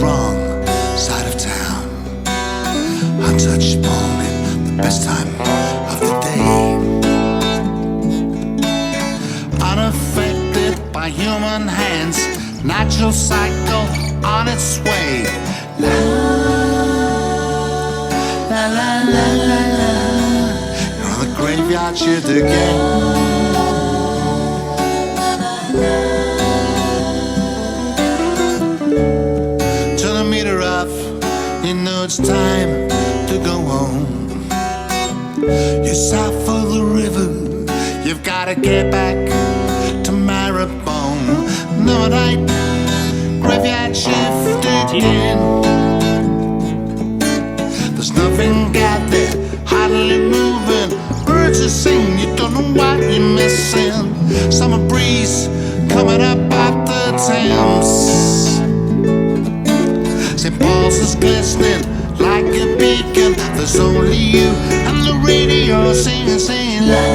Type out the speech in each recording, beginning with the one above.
wrong side of town. Untouched moment, the best time of the day. Unaffected by human hands, natural cycle on its way. La la la la la la. You're on the graveyard shift again. Turn the meter off, you know it's time to go home. You're south of the river, you've gotta get back to Maribone. Another night, graveyard shift again. There's nothing out there, hardly moving. Birds are singing, you don't know what you're missing. Summer breeze coming up off the Thames. St. Paul's is glistening like a beacon. There's only you and the radio singing, singing la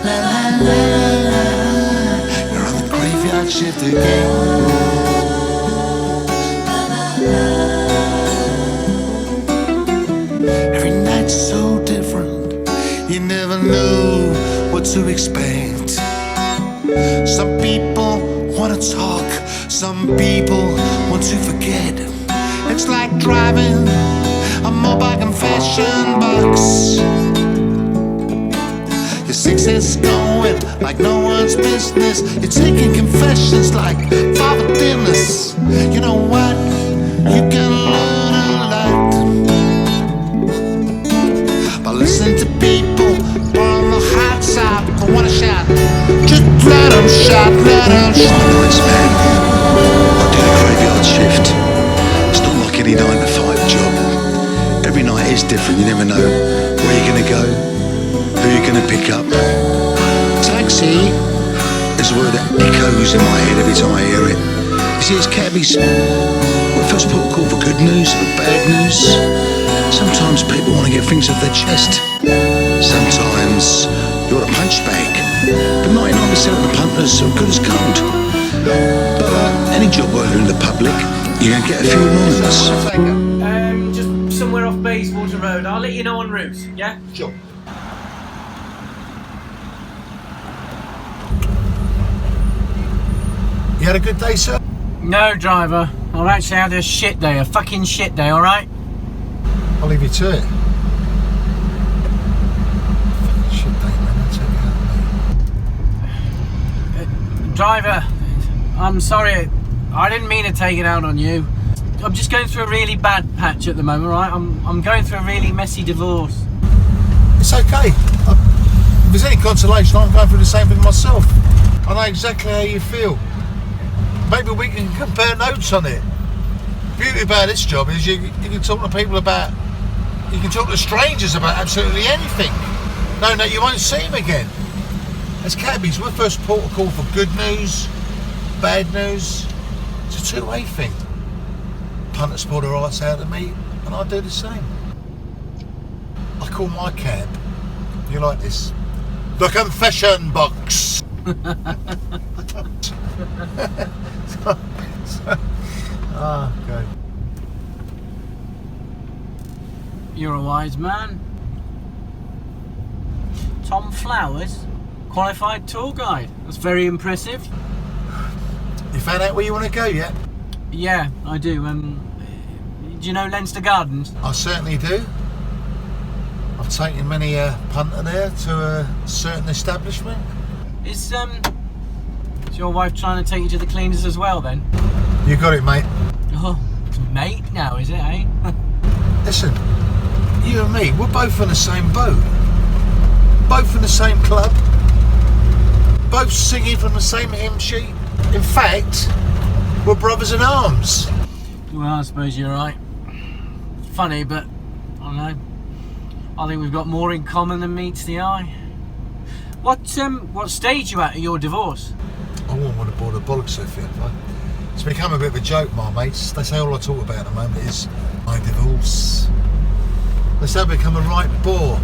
la la la la. You're on the graveyard shift again. Every night's so different, you never know what to expect. Some people wanna talk, some people want to forget. It's like driving a mobile confession box. Your six is going like no one's business. You're taking confessions like father dinners. You know what? You can learn a lot by listening to people on the hot side. People wanna shout, just let them shout, let them shout. Some nights, man, I do the graveyard shift. It's not like any 9 to 5 job. Every night is different. You never know where you're gonna go, who you're gonna pick up. Taxi is a word that echoes in my head every time I hear it. You see, it's cabbies. Well, first port of call for good news, for bad news. Sometimes people want to get things off their chest. Sometimes you're a punch bag. But 99% of the punters are good as gold. But any job where you're in the public, you're going to get a few moments. Just somewhere off Bayswater Road. I'll let you know en route, yeah? Sure. You had a good day, sir? No, driver. I've actually had a shit day, a fucking shit day, alright? I'll leave you to it. Fucking shit day, man. That's it. Driver, I'm sorry. I didn't mean to take it out on you. I'm just going through a really bad patch at the moment, right? I'm going through a really messy divorce. It's okay. If there's any consolation, I'm going through the same thing myself. I know exactly how you feel. Maybe we can compare notes on it. The beauty about this job is you can talk to people about, you can talk to strangers about absolutely anything. No, you won't see them again. As cabbies, we're first port of call for good news, bad news. It's a two-way thing. Punters pull their arse out of me, and I do the same. I call my cab, you like this, the confession box. Okay. You're a wise man. Tom Flowers, qualified tour guide. That's very impressive. You found out where you want to go yet? Yeah, I do. Do you know Leinster Gardens? I certainly do. I've taken many a punter there to a certain establishment. Is your wife trying to take you to the cleaners as well then? You got it, mate. Oh, it's mate now, is it, eh? Listen, you and me, we're both on the same boat. Both in the same club. Both singing from the same hymn sheet. In fact, we're brothers in arms. Well, I suppose you're right. Funny, but I don't know. I think we've got more in common than meets the eye. What stage are you at your divorce? I wouldn't want to bore the bollocks off you. It's become a bit of a joke, my mates. They say all I talk about at the moment is my divorce. They say I've become a right bore.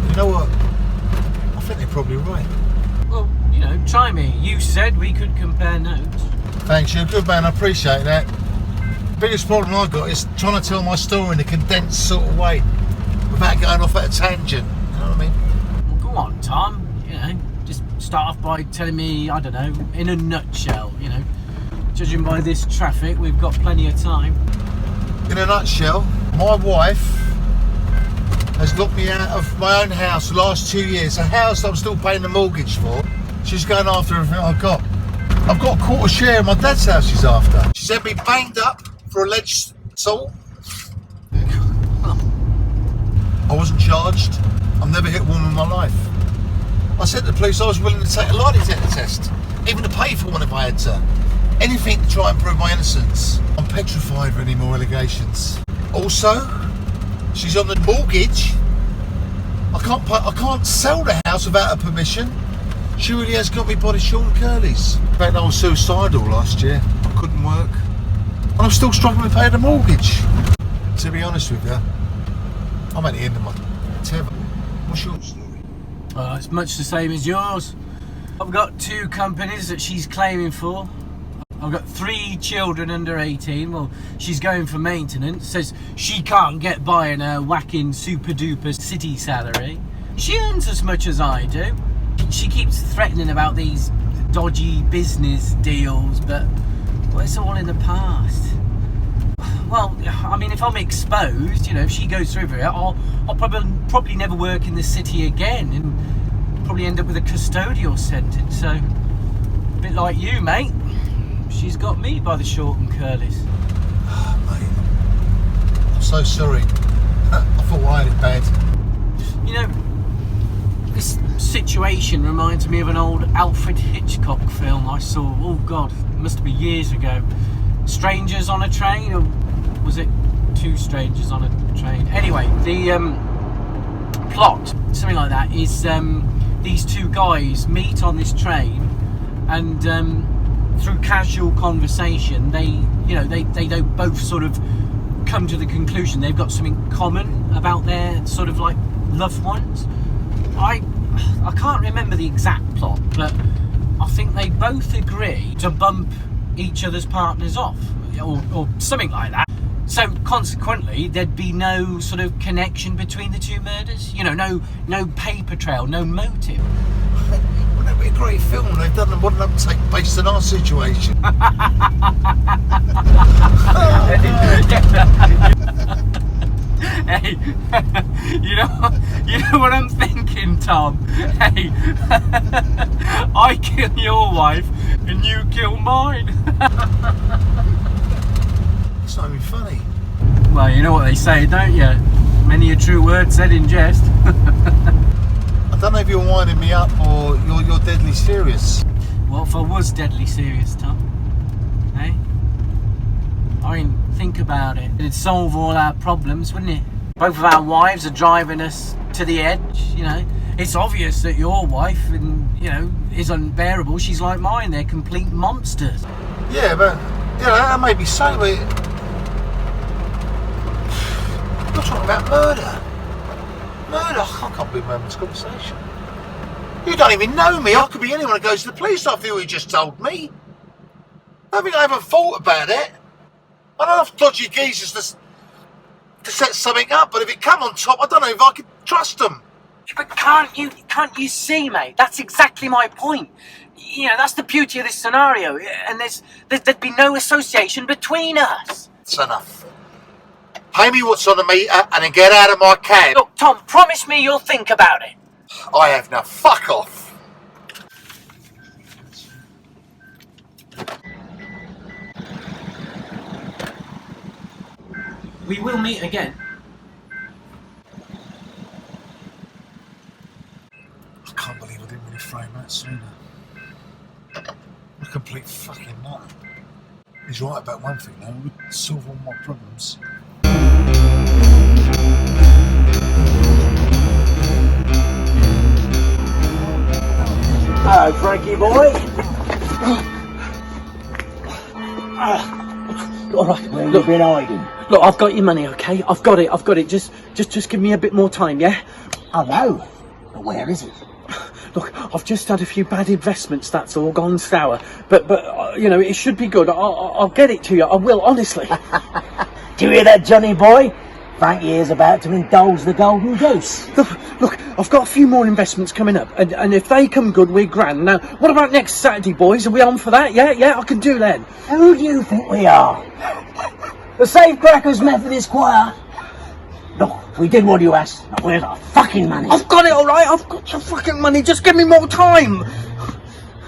You know what? I think they're probably right. Well, you know, try me. You said we could compare notes. Thanks, you're a good man, I appreciate that. The biggest problem I've got is trying to tell my story in a condensed sort of way without going off at a tangent, you know what I mean? Well, go on, Tom, you know, just start off by telling me, I don't know, in a nutshell, you know. Judging by this traffic, we've got plenty of time. In a nutshell, my wife has locked me out of my own house the last 2 years, a house I'm still paying the mortgage for. She's going after everything I've got. I've got a quarter share in my dad's house she's after. She's had me banged up for alleged assault. I wasn't charged. I've never hit a woman in my life. I said to the police I was willing to take a lie detector test, even to pay for one if I had to. Anything to try and prove my innocence. I'm petrified of any more allegations. Also, she's on the mortgage. I can't sell the house without her permission. She really has got me by the short and curlies. In fact, I was suicidal last year. I couldn't work. And I'm still struggling to pay the mortgage. To be honest with you, I'm at the end of my tether. What's your story? Well, it's much the same as yours. I've got 2 companies that she's claiming for. I've got 3 children under 18. Well, she's going for maintenance. Says she can't get by on her whacking super duper city salary. She earns as much as I do. She keeps threatening about these dodgy business deals, but well, it's all in the past. Well, I mean, if I'm exposed, you know, if she goes through it, I'll probably never work in the city again and probably end up with a custodial sentence. So, a bit like you, mate. She's got me by the short and curlies. Oh, mate. I'm so sorry. I thought I had it bad. You know, this situation reminds me of an old Alfred Hitchcock film I saw, oh God, it must be years ago. Strangers on a Train, or was it 2 Strangers on a Train? Anyway, the plot, something like that, is these 2 guys meet on this train and through casual conversation, they both sort of come to the conclusion they've got something common about their sort of like loved ones. I can't remember the exact plot, but I think they both agree to bump each other's partners off, or something like that. So consequently, there'd be no sort of connection between the 2 murders. You know, no paper trail, no motive. Wouldn't that be a great film? They've done one of them take based on our situation. Hey, you know what I'm thinking, Tom? Hey, I kill your wife and you kill mine. It's not even funny. Well, you know what they say, don't you? Many a true word said in jest. I don't know if you're winding me up or you're deadly serious. Well, if I was deadly serious, Tom, hey? I mean, think about it. It'd solve all our problems, wouldn't it? Both of our wives are driving us to the edge, you know. It's obvious that your wife, is unbearable. She's like mine. They're complete monsters. Yeah, but, that may be so, but you're talking about murder. Murder? I can't believe we're having this conversation. You don't even know me. I could be anyone who goes to the police after what you just told me. I think I haven't thought about it. I don't have dodgy geezers to set something up, but if it come on top, I don't know if I could trust them. But can't you see, mate? That's exactly my point. You know, that's the beauty of this scenario, and there'd be no association between us. It's enough. Pay me what's on the meter and then get out of my cab. Look, Tom, promise me you'll think about it. I have now. Fuck off. We will meet again. I can't believe I didn't really frame that sooner. I'm a complete fucking nut. He's right about one thing though, we would solve all my problems. Hello, Frankie boy. All right, where have you been hiding? Look, I've got your money, okay? I've got it. Just give me a bit more time, yeah? I know, but where is it? Look, I've just had a few bad investments, that's all, gone sour. But you know, it should be good. I'll get it to you, I will, honestly. Do you hear that, Johnny boy? Frankie is about to indulge the golden goose. Look, I've got a few more investments coming up, and if they come good, we're grand. Now, what about next Saturday, boys? Are we on for that? Yeah, I can do that. Who do you think we are? The Safecrackers Methodist Choir? Look, we did what you asked. Now, where's our fucking money? I've got it, all right. I've got your fucking money. Just give me more time.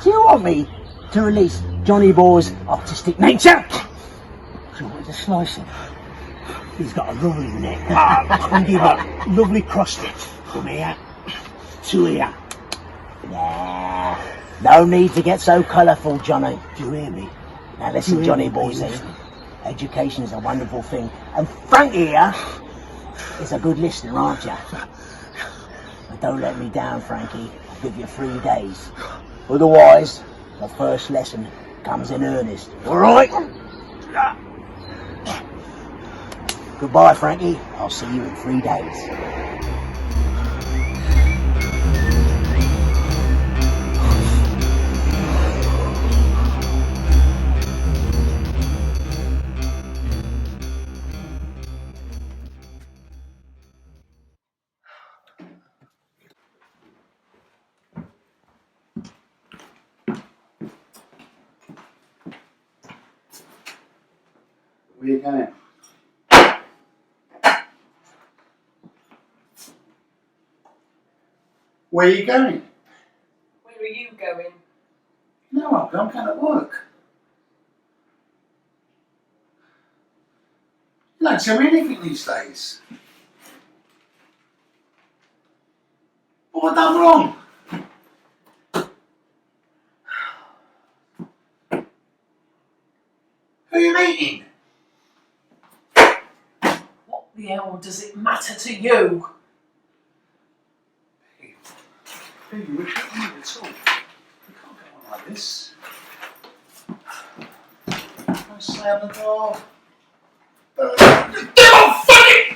Do you want me to release Johnny boy's artistic nature? Do you want me to slice him? He's got a lovely neck. And give a lovely cross stitch from here to here. Nah, no need to get so colourful, Johnny. Do you hear me? Now listen, Johnny boy says, education's a wonderful thing. And Frankie here is a good listener, aren't you? But don't let me down, Frankie. I'll give you 3 days. Otherwise, the first lesson comes in earnest. All right? Goodbye, Frankie. I'll see you in 3 days. Where are you going? Where are you going? Where are you going? No, I'm going to work. You don't tell me anything these days. What have I done wrong? Who are you meeting? What the hell does it matter to you? Baby, we can't meet at all. We can't go on like this. Don't slam the door. Don't fucking fight!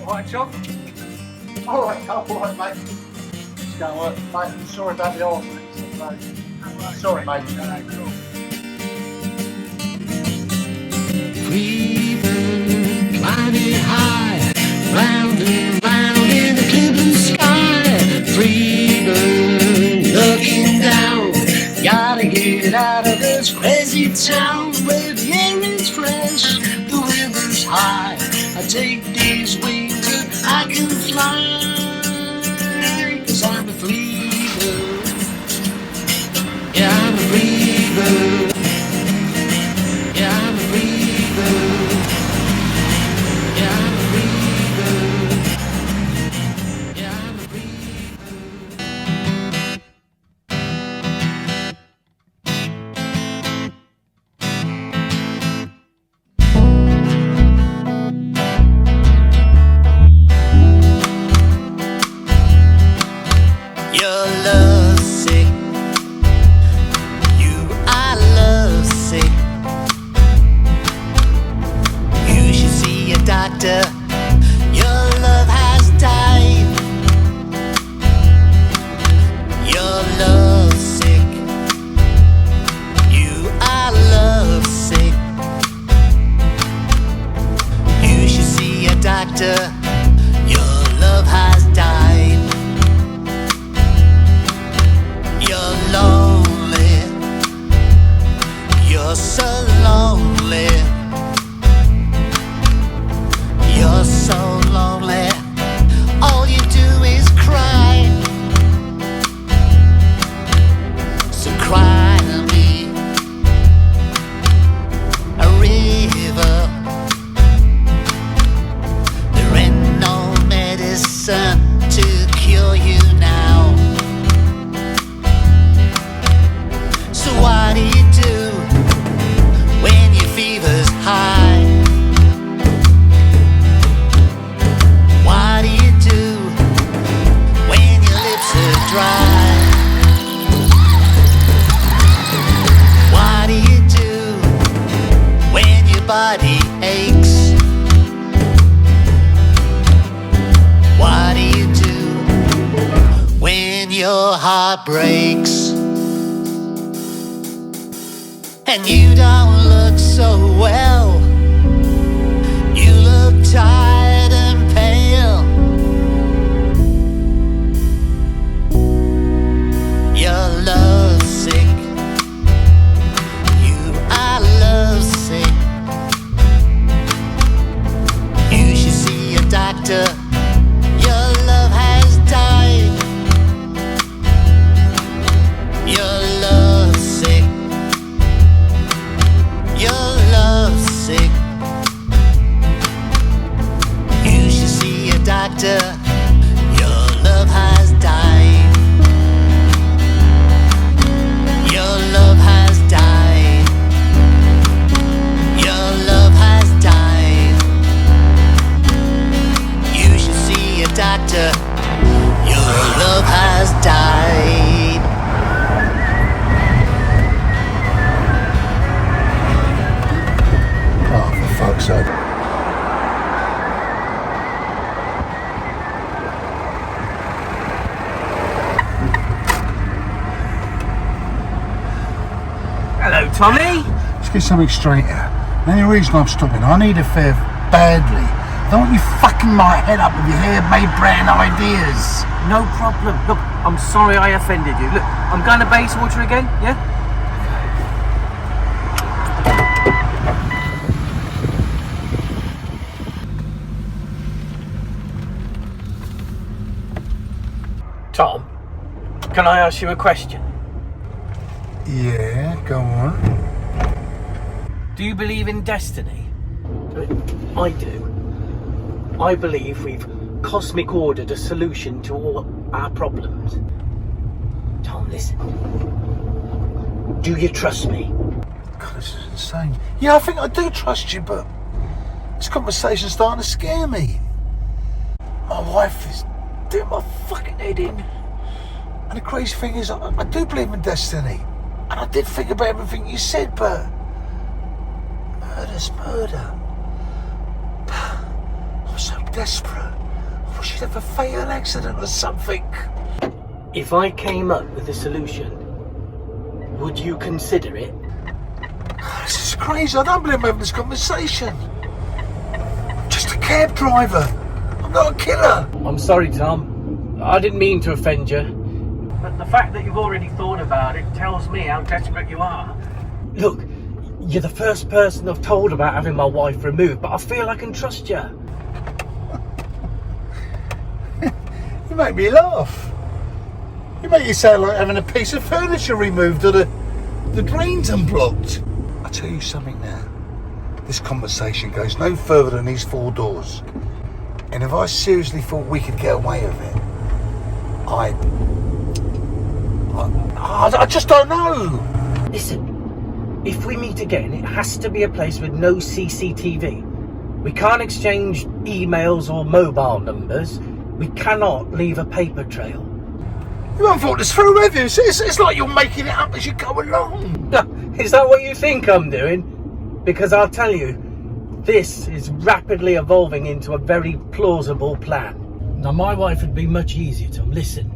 Alright, John? Alright, mate. Just go and work, mate. I'm sorry about the argument. Sorry, mate. Cool. Freedom, climbing high, round and round in the clear blue sky. Freedom, looking down, gotta get out of this crazy town where the air is fresh, the river's high. I take these wings and I can fly, 'cause I'm a free bird. Yeah, I'm a free bird. Yeah, I'm a free bird. Yeah, I'm a free bird. Yeah, I'm a free bird. You're lovesick. You are lovesick. You should see a doctor. Your love has died. You're lovesick. You are lovesick. You should see a doctor. Your love has died. You're lonely. You're so lonely. You're so lonely. All you do is cry. So cry to me. A river. There ain't no medicine to cure you now. So what do you do when your fever's high? What do you do when heart breaks. And you don't look so well. You look tired and pale. You're lovesick. You are lovesick. You should see a doctor. Your love has died. You're lovesick. You're lovesick. You should see a doctor. Your love has died. Your love has died. Your love has died. You should see a doctor. Your love has died. Oh, for fuck's sake. Hello, Tommy. Let's get something straight here. The only reason I'm stopping, I need a fare badly. I don't want you fucking my head up with your hair-made brown ideas. No problem. Look, I'm sorry I offended you. Look, I'm going to Bayswater again, yeah? Tom, can I ask you a question? Yeah, go on. Do you believe in destiny? I do. I believe we've cosmic ordered a solution to all our problems. Tom, listen. Do you trust me? God, this is insane. Yeah, I think I do trust you, but this conversation's starting to scare me. My wife is doing my fucking head in. And the crazy thing is, I do believe in destiny. And I did think about everything you said, but murder's murder. I was so desperate. I thought she'd have a fatal accident or something. If I came up with a solution, would you consider it? This is crazy. I don't believe I'm having this conversation. I'm just a cab driver. I'm not a killer. I'm sorry, Tom. I didn't mean to offend you. But the fact that you've already thought about it tells me how desperate you are. Look, you're the first person I've told about having my wife removed, but I feel I can trust you. You make me laugh. You make it sound like having a piece of furniture removed or the drains unblocked. I'll tell you something now. This conversation goes no further than these four doors. And if I seriously thought we could get away with it, I just don't know. Listen, if we meet again, it has to be a place with no CCTV. We can't exchange emails or mobile numbers. We cannot leave a paper trail. You haven't thought this through, have you? It's like you're making it up as you go along. Is that what you think I'm doing? Because I'll tell you, this is rapidly evolving into a very plausible plan. Now, my wife would be much easier, Tom. Listen,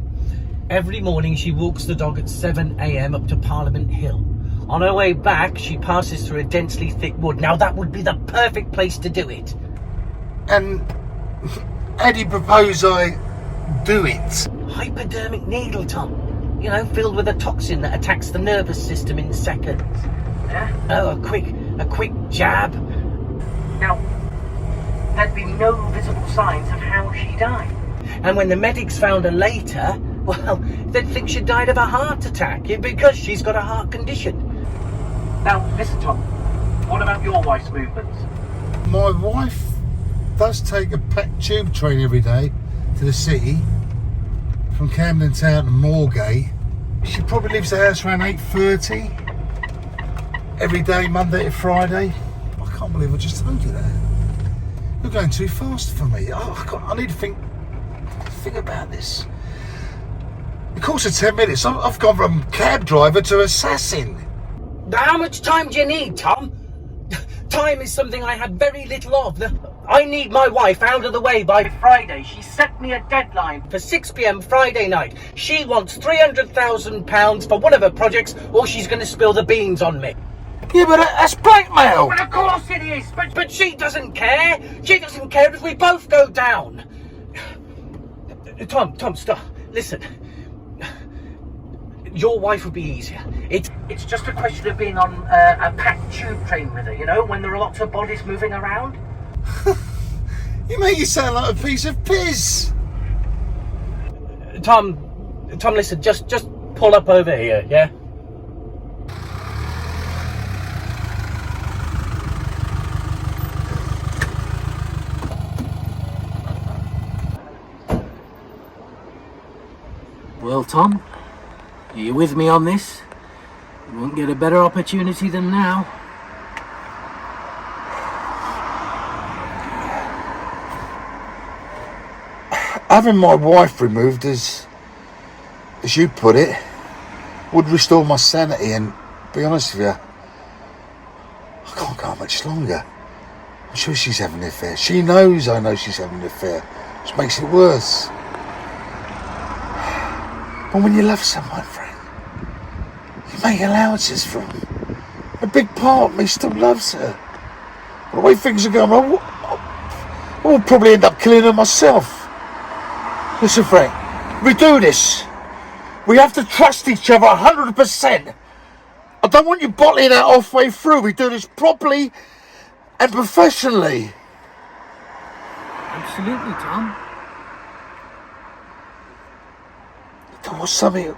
every morning she walks the dog at 7 a.m. up to Parliament Hill. On her way back, she passes through a densely thick wood. Now, that would be the perfect place to do it. And how do you propose I do it? Hypodermic needle, Tom. You know, filled with a toxin that attacks the nervous system in seconds. Yeah? Oh, a quick jab. Now, there'd be no visible signs of how she died. And when the medics found her later, well, they'd think she died of a heart attack because she's got a heart condition. Now, listen, Tom. What about your wife's movements? My wife does take a packed tube train every day to the city from Camden Town to Moorgate. She probably leaves the house around 8:30 every day, Monday to Friday. I can't believe I just told you that. You're going too fast for me. I need to think about this. The course of 10 minutes, I've gone from cab driver to assassin. How much time do you need, Tom? Time is something I had very little of. I need my wife out of the way by Friday. She set me a deadline for 6 p.m. Friday night. She wants £300,000 for one of her projects, or she's going to spill the beans on me. Yeah, but that's blackmail. Well, of course it is, but she doesn't care. She doesn't care if we both go down. Tom, stop. Listen. Your wife would be easier. It's just a question of being on a packed tube train with her, you know, when there are lots of bodies moving around. You make it sound like a piece of piss. Tom, listen, just pull up over here, yeah? Well, Tom, are you with me on this? You won't get a better opportunity than now. Having my wife removed, as you put it, would restore my sanity, and be honest with you, I can't go much longer. I'm sure she's having an affair. She knows I know she's having an affair, which makes it worse. But when you love someone, Frank, you make allowances for them. A big part of me still loves her. But the way things are going, I will probably end up killing her myself. Listen, Frank, we do this. We have to trust each other 100%. I don't want you bottling that halfway through. We do this properly and professionally. Absolutely, Tom. There was something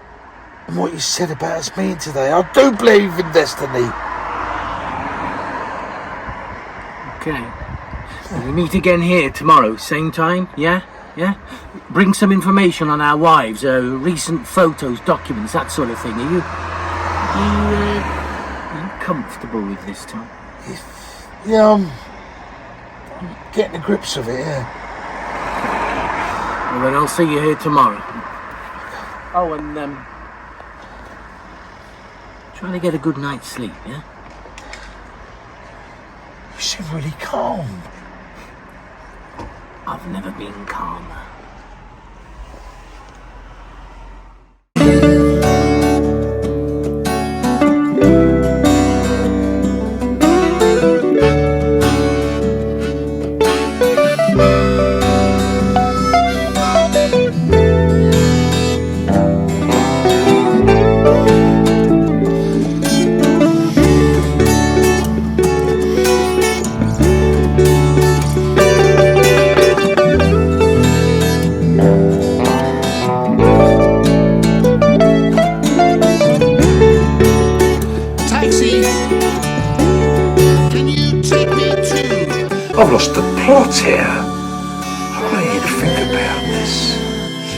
in what you said about us meeting today. I do believe in destiny. Okay. We meet again here tomorrow, same time, yeah? Yeah? Bring some information on our wives, recent photos, documents, that sort of thing. Are you comfortable with this, Tom? Yeah, I'm getting to grips with it, yeah. Well, then I'll see you here tomorrow. Oh, and try to get a good night's sleep, yeah? You seem really calm. I've never been calmer. I've lost the plot here. I need to think about this.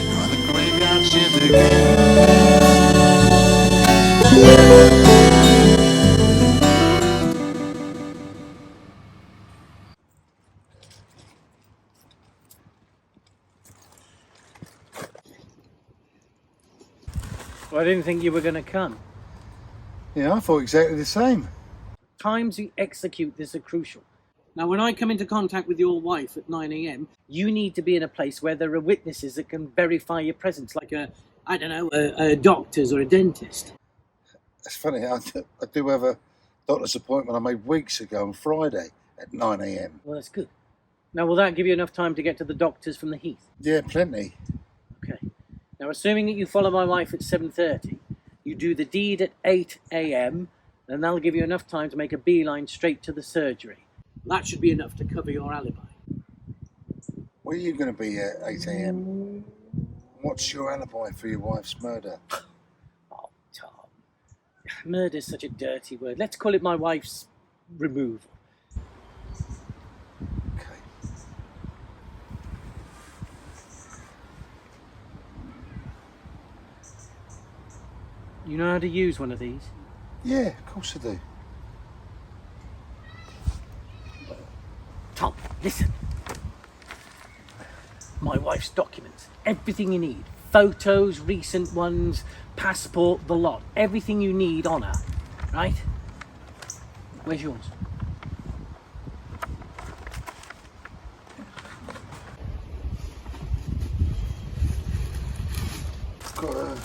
You're on the graveyard shift again. Well, I didn't think you were going to come. Yeah, I thought exactly the same. Times you execute this are crucial. Now, when I come into contact with your wife at 9 a.m, you need to be in a place where there are witnesses that can verify your presence, like a doctor's or a dentist. It's funny, I do have a doctor's appointment I made weeks ago on Friday at 9 a.m. Well, that's good. Now, will that give you enough time to get to the doctor's from the Heath? Yeah, plenty. Okay. Now, assuming that you follow my wife at 7:30, you do the deed at 8 a.m, then that'll give you enough time to make a beeline straight to the surgery. That should be enough to cover your alibi. Where are you going to be at 8 a.m? What's your alibi for your wife's murder? Oh, Tom. Murder's such a dirty word. Let's call it my wife's removal. Okay. You know how to use one of these? Yeah, of course I do. Tom, listen. My wife's documents. Everything you need. Photos, recent ones, passport, the lot. Everything you need on her. Right? Where's yours? got a...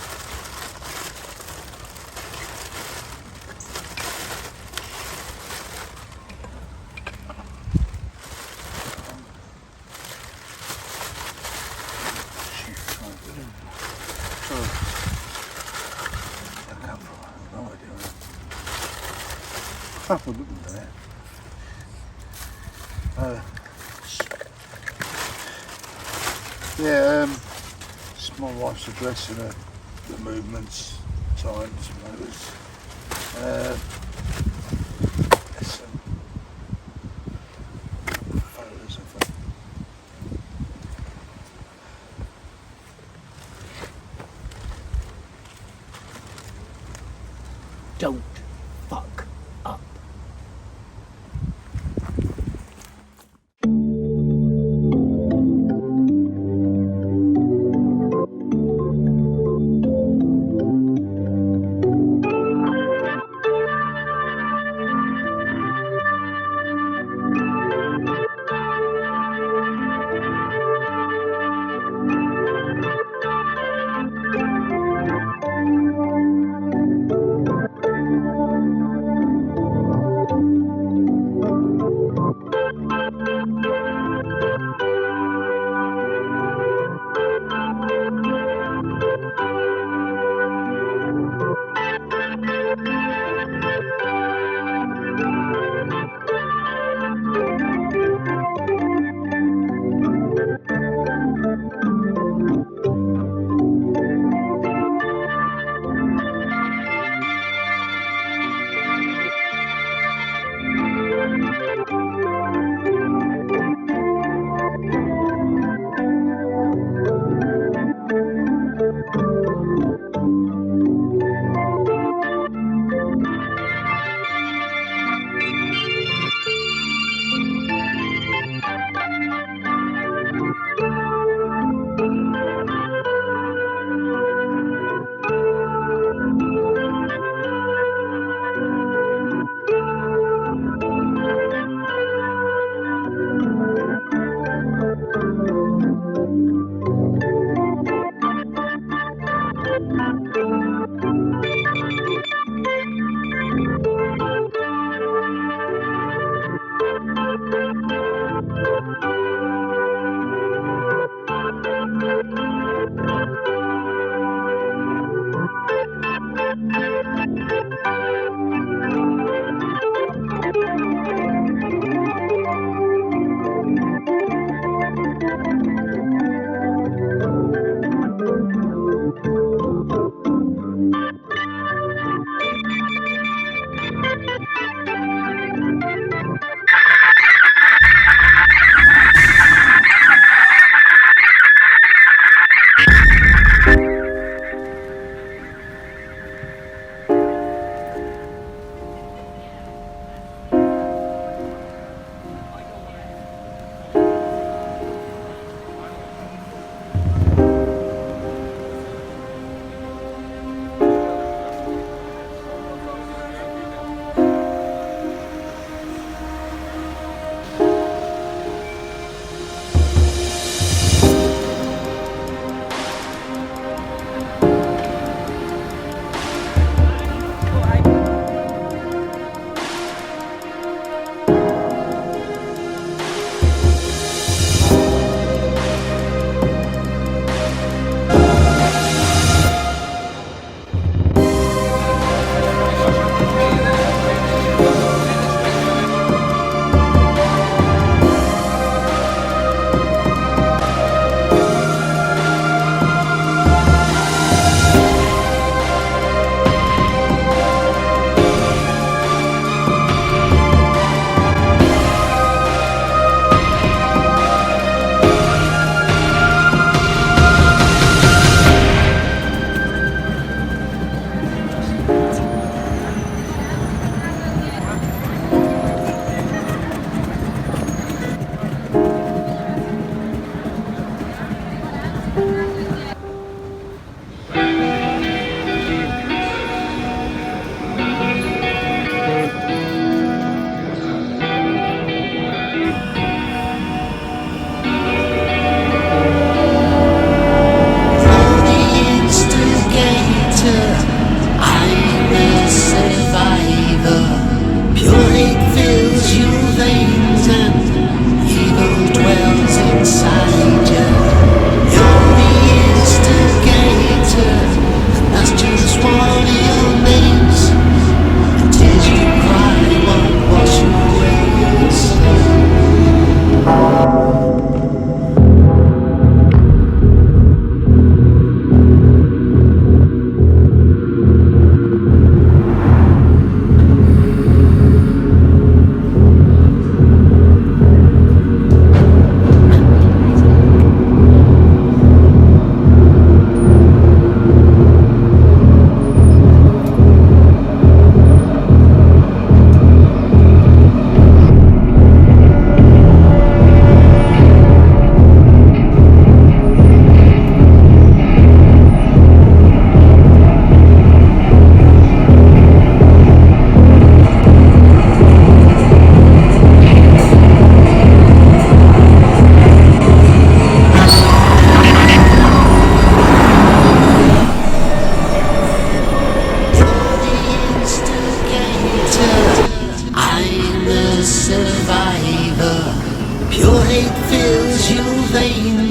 Couple of them there. Yeah, it's my wife's address and the movements, times, motors. There's some photos of them. Don't fuck up.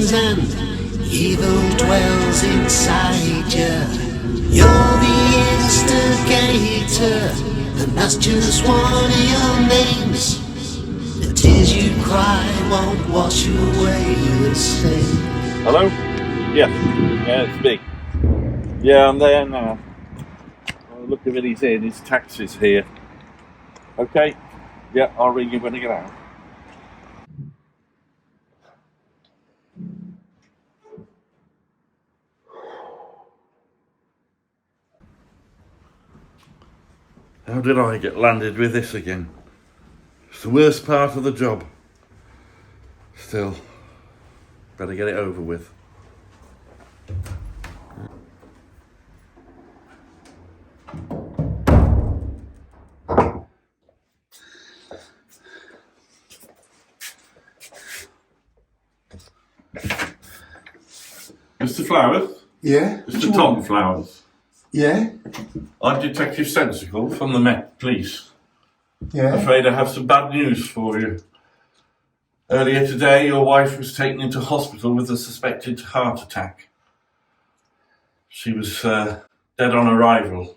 sins and evil dwells inside you. You're the instigator, and that's just one of your names. The tears you cry won't wash away the stain. Hello? Yes. Yeah, it's me. Yeah, I'm there now. Oh, look at it, he's in. His taxi's here. Okay? Yeah, I'll ring you when I get out. How did I get landed with this again? It's the worst part of the job. Still, better get it over with. Mr. Flowers? Yeah? Mr. Tom Flowers. Yeah? I'm Detective Sensical from the Met Police. Yeah? Afraid I have some bad news for you. Earlier today, your wife was taken into hospital with a suspected heart attack. She was dead on arrival.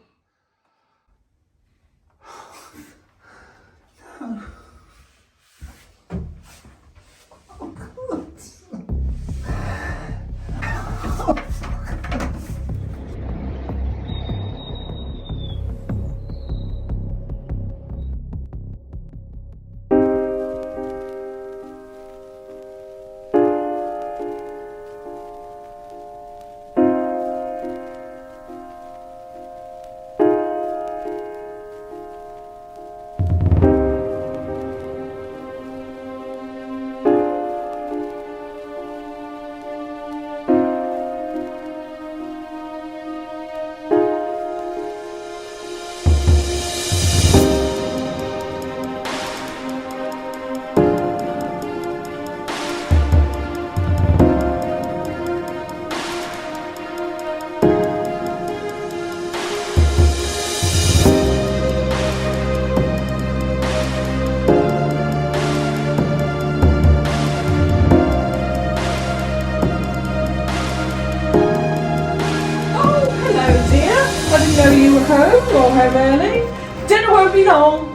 Know you were home or home early. Dinner won't be long.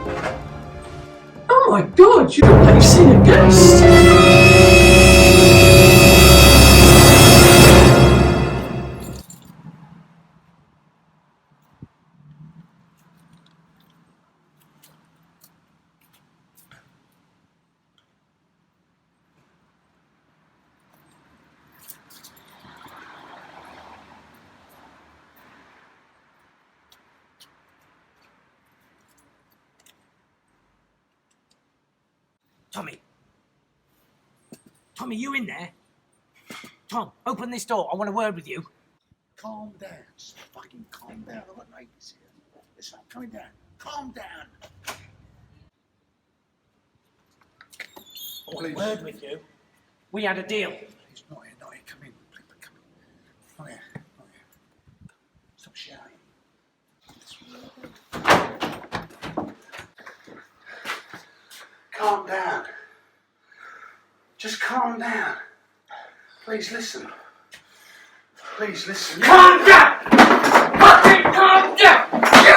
Oh my God, you look like you've seen a ghost. Tommy! Tommy, you in there? Tom, open this door. I want a word with you. Calm down. Just fucking calm down. I've got neighbours here. Listen, I'm coming down. Calm down. I want a word with you. We had a deal. He's not here, not here. Come in. Please, come in. Not here, not here. Stop shouting. Calm down. Just calm down. Please listen. Please listen. Calm down! Fucking calm down! You!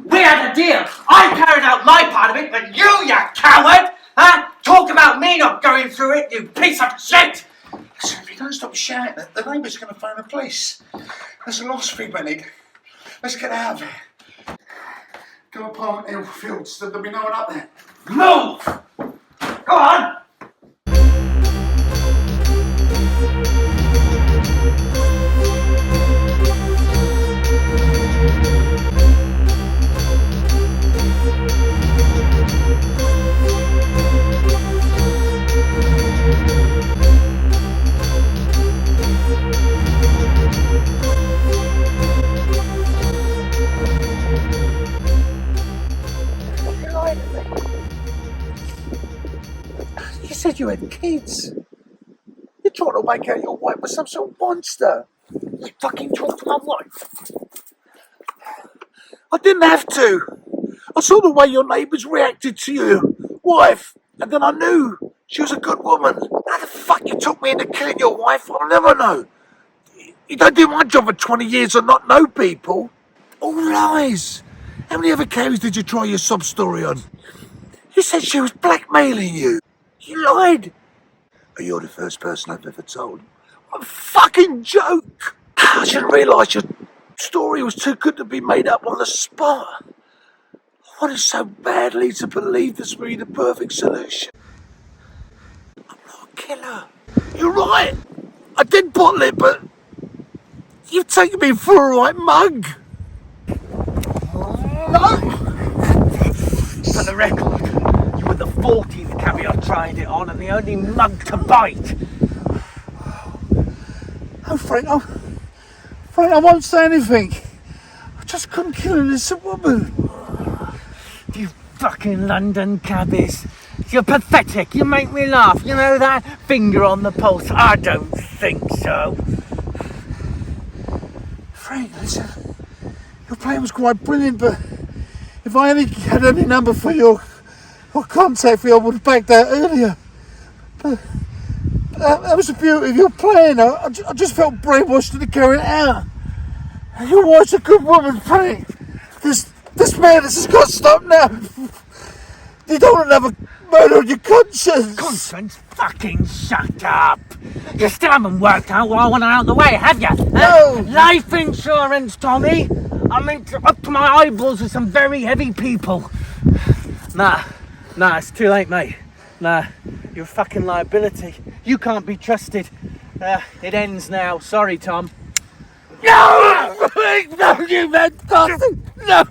We had a deal. I carried out my part of it, but you coward! Huh? Talk about me not going through it, you piece of shit! Listen, if you don't stop shouting, the neighbours are going to phone the police. There's a lost fee, Benny. Let's get out of here. Go apartment Hill Fields. There'll be no one up there. Move! Go on! You said you had kids. You're trying to make out your wife was some sort of monster. You fucking talked to my wife. I didn't have to. I saw the way your neighbours reacted to your wife, and then I knew She was a good woman. How the fuck you took me into killing your wife? I'll never know. You don't do my job for 20 years and not know people. All lies. How many other cases did you try your sob story on? You said she was blackmailing you. You lied. You're the first person I've ever told. What a fucking joke. I should have realised your story was too good to be made up on the spot. I wanted so badly to believe this would be the perfect solution. I'm not a killer. You're right. I did bottle it, but you've taken me for a right mug. No! For the record, you were the 40th cabbie I tried it on and the only mug to bite. Oh, Frank, I won't say anything. I just couldn't kill an innocent woman. You fucking London cabbies. You're pathetic. You make me laugh. You know that? Finger on the pulse. I don't think so. Frank, listen. Your plan was quite brilliant, but if I only had any number for you or contact for you, I would have backed out earlier. But that was the beauty of your plan. I just felt brainwashed to carry it out. Your wife's a good woman, Frank. This madness has got to stop now. You don't want another murder on your conscience. Conscience? Fucking shut up. You still haven't worked out what I want out of the way, have you? No. Life insurance, Tommy. I'm up to my eyeballs with some very heavy people. Nah, it's too late, mate. Nah, you're a fucking liability. You can't be trusted. It ends now. Sorry, Tom. No! No, you meant nothing! No!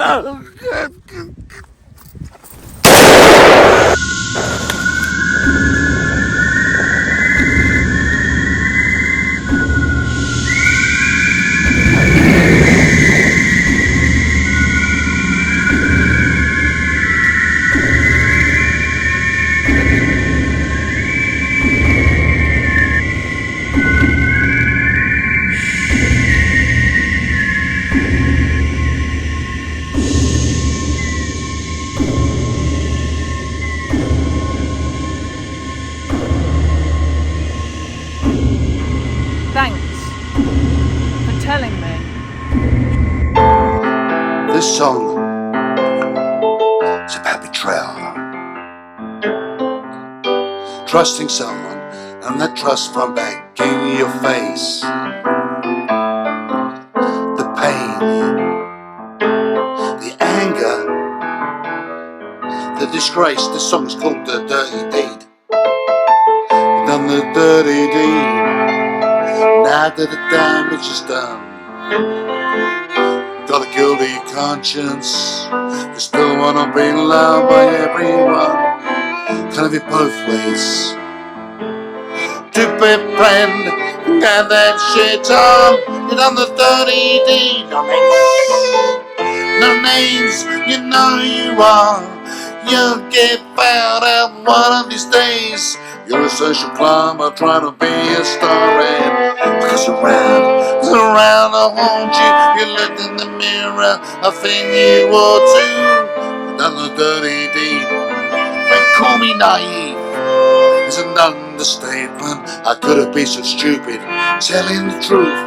Thanks for telling me. This song is about betrayal. Trusting someone and that trust from back in your face. The pain, the anger, the disgrace. This song's called The Dirty Deed. You've done the dirty deed. Now that the damage is done, got a guilty conscience. You still wanna be loved by everyone. Can have it both ways. To be friend, got that shit on. You done the dirty deed. No names, you know you are. You'll get found out one of these days. You're a social climber trying to be a star, and because around I want you. You looked in the mirror, I think you ought to. You done the dirty deed. They call me naive. It's an understatement. How could it be so stupid? Telling the truth.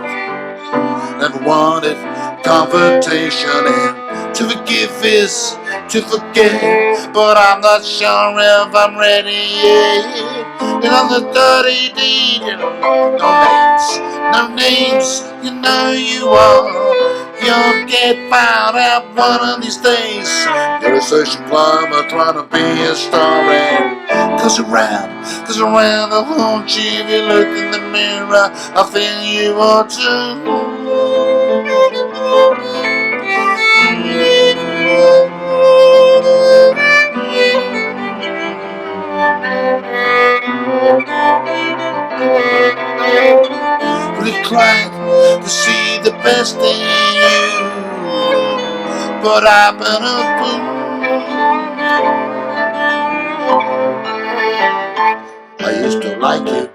Never wanted confrontation, and to forgive is to forget. But I'm not sure if I'm ready yet. And on the dirty deed, no names, you know you are. You'll get found out one of these days. You're a social climber trying to be a star, and cause around I want you. If you look in the mirror, I think you ought to. Really tried to see the best in you, but I've been a fool. I used to like you.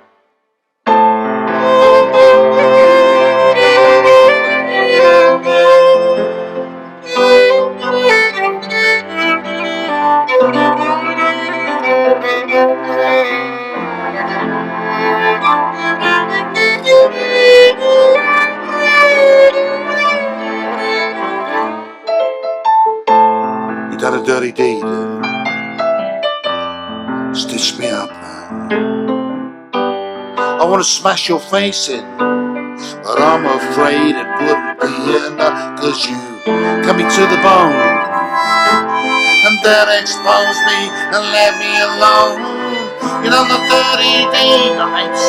I want to smash your face in, but I'm afraid it wouldn't be enough, 'cause you cut me to the bone and then expose me and let me alone. You know the 30-day nights,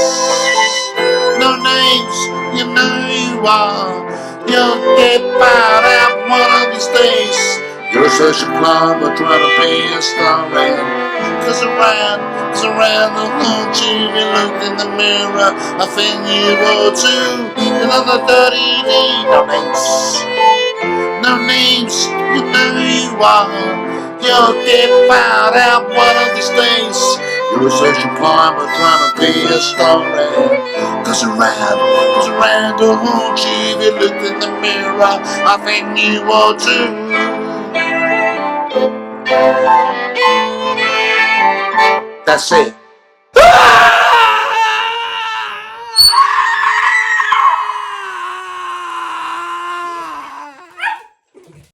no names, you know you are. You'll get found out one of these days. You're such a climber trying to be a starman. Cause around the country, you looked in the mirror, I think you would too. You know the 30-day nights, no names, you know you are. You'll get found out one of these days. You're such a climber trying to be a starman. Cause around the whole if you looked in the mirror, I think you would too. That's it.